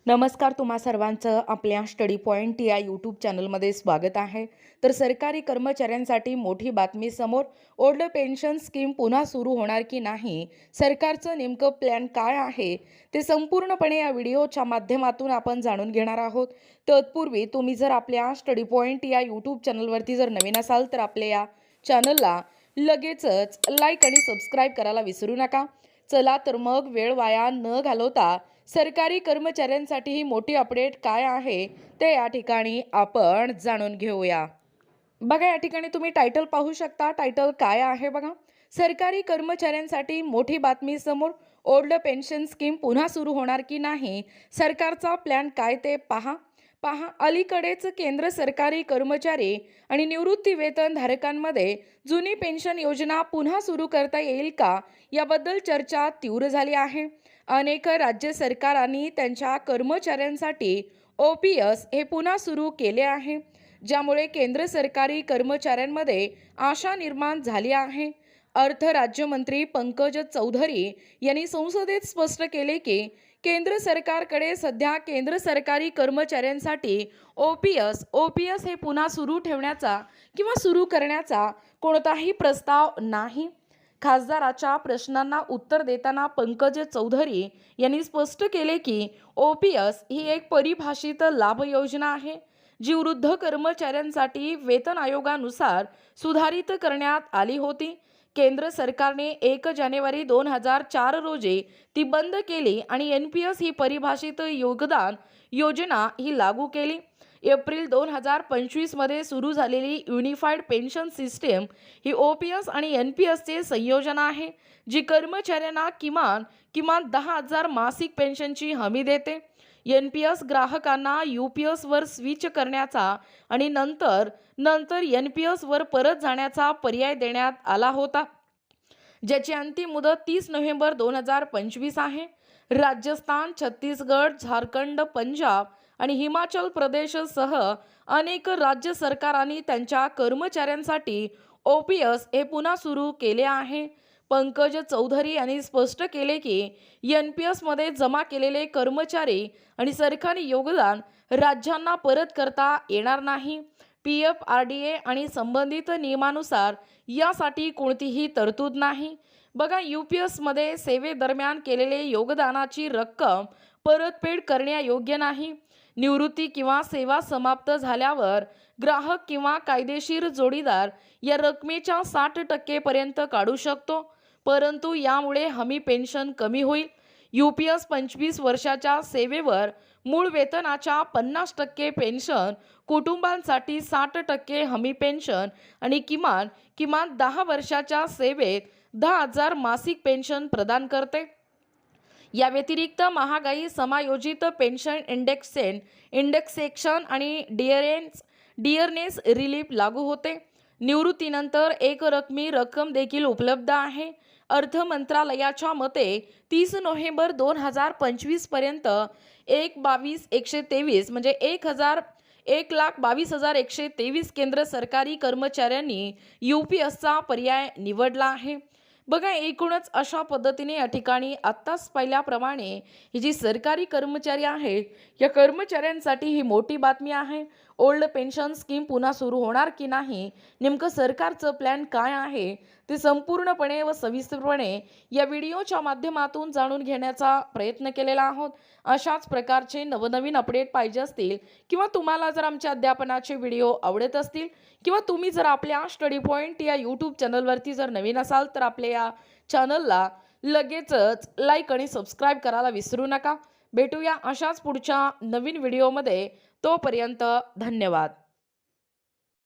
नमस्कार, तुम्हा सर्वांचं आपल्या स्टडी पॉइंट या यूट्यूब चॅनलमध्ये स्वागत आहे। तर सरकारी कर्मचाऱ्यांसाठी मोठी बातमी समोर। ओल्ड पेन्शन स्कीम पुन्हा सुरू होणार की नाही, सरकारचं नेमकं प्लॅन काय आहे, ते संपूर्णपणे या व्हिडिओच्या माध्यमातून आपण जाणून घेणार आहोत। तत्पूर्वी तुम्ही जर आपल्या स्टडी पॉइंट या यूट्यूब चॅनलवरती जर नवीन असाल तर आपल्या या चॅनलला लगेचच लाईक आणि सबस्क्राईब करायला विसरू नका। चला तर मग वेळ वाया न घालवता सरकारी कर्मचाऱ्यांसाठी ही मोठी अपडेट काय आहे ते या ठिकाणी आपण जाणून घेऊया। बघा, या ठिकाणी तुम्ही टायटल पाहू शकता। टायटल काय आहे बघा, सरकारी कर्मचाऱ्यांसाठी मोठी बातमी समोर। ओल्ड पेन्शन स्कीम पुन्हा सुरू होणार की नाही, सरकारचा प्लॅन काय ते पहा। अलीकडेच केंद्र सरकारी कर्मचारी आणि निवृत्ती वेतन धारकांमध्ये जुनी पेन्शन योजना पुन्हा सुरू करता येईल का, याबद्दल चर्चा तीव्र झाली आहे। अनेक राज्य सरकारांनी त्यांच्या कर्मचाऱ्यांसाठी OPS हे पुन्हा सुरू केले आहे, ज्यामुळे केंद्र सरकारी कर्मचाऱ्यांमध्ये आशा निर्माण झाली आहे। अर्थ राज्यमंत्री पंकज चौधरी यांनी संसदेत स्पष्ट केले की केंद्र सरकारकडे सध्या केंद्र सरकारी कर्मचाऱ्यांसाठी OPS हे पुन्हा सुरू ठेवण्याचा किंवा सुरू करण्याचा कोणताही प्रस्ताव नाही। खासदाराच्या प्रश्नांना उत्तर देताना पंकज चौधरी यांनी स्पष्ट केले की OPS ही एक परिभाषित लाभ योजना आहे, जी वृद्ध कर्मचाऱ्यांसाठी वेतन आयोगानुसार सुधारित करण्यात आली होती। केंद्र सरकारने 1 जानेवारी 2004 रोजी ती बंद केली आणि NPS ही परिभाषित योगदान योजना ही लागू केली। एप्रिल 2025 मध्ये सुरू झालेली युनिफाईड पेन्शन सिस्टीम ही OPS आणि NPSचे संयोजन आहे, जी कर्मचाऱ्यांना किमान 10,000 मासिक पेन्शनची हमी देते। NPS ग्राहकांना UPS वर स्विच करण्याचा आणि नंतर NPS वर परत जाण्याचा पर्याय देण्यात आला होता, ज्याची अंतिम मुदत 30 नोव्हेंबर 2025 आहे। राजस्थान, छत्तीसगड, झारखंड, पंजाब आणि हिमाचल प्रदेशसह अनेक राज्य सरकारांनी त्यांच्या कर्मचाऱ्यांसाठी OPS हे पुन्हा सुरू केले आहे। पंकज चौधरी यांनी स्पष्ट केले की NPS मध्ये जमा केलेले कर्मचारी आणि सरकारी योगदान राज्यांना परत करता येणार नाही। PF, RDA आणि संबंधित नियमानुसार यासाठी कोणतीही तरतूद नाही। बघा, UPS मध्ये सेवेदरम्यान केलेले योगदानाची रक्कम परतफेड करण्यायोग्य नाही। निवृत्ती किंवा सेवा समाप्त झाल्यावर ग्राहक किंवा कायदेशीर जोडीदार या रकमेच्या 60% पर्यंत काढू शकतो, परंतु यामुळे हमी पेन्शन कमी होईल। UPS 25 वर्षाच्या सेवेवर मूळ वेतनाच्या 50% पेन्शन, कुटुंबांसाठी 60% हमी पेन्शन आणि किमान 10 वर्षाच्या सेवेत 10,000 मासिक पेन्शन प्रदान करते। या व्यतिरिक्त महागाई समायोजित पेन्शन इंडेक्सेशन आणि डिअरनेस रिलीफ लागू होते। निवृत्तीनंतर एक रकमी रक्कम देखील उपलब्ध आहे। अर्थ मंत्रालयाच्या मते 30 नोव्हेंबर 2025 पर्यंत 1,22,123 म्हणजे 1,22,123 केंद्र सरकारी कर्मचाऱ्यांनी UPSचा पर्याय निवडला आहे। बघा, एकूणच अशा पद्धतीने या ठिकाणी आत्ताच पाहिल्याप्रमाणे ही जी सरकारी कर्मचारी आहेत, या कर्मचाऱ्यांसाठी ही मोठी बातमी आहे। ओल्ड पेन्शन स्कीम पुन्हा सुरू होणार की नाही, नेमकं सरकारचं प्लॅन काय आहे, ते संपूर्णपणे व सविस्तरपणे या व्हिडिओच्या माध्यमातून जाणून घेण्याचा प्रयत्न केलेला आहोत। अशाच प्रकारचे नवनवीन अपडेट पाहिजे असतील किंवा तुम्हाला जर आमच्या अध्यापनाचे व्हिडिओ आवडत असतील किंवा तुम्ही जर आपल्या स्टडी पॉइंट या यूट्यूब चॅनलवरती जर नवीन असाल तर आपल्या या चॅनलला लगेचच लाईक आणि सबस्क्राईब करायला विसरू नका। भेटूया अशाच पुढच्या नवीन व्हिडिओमध्ये। तोपर्यंत धन्यवाद।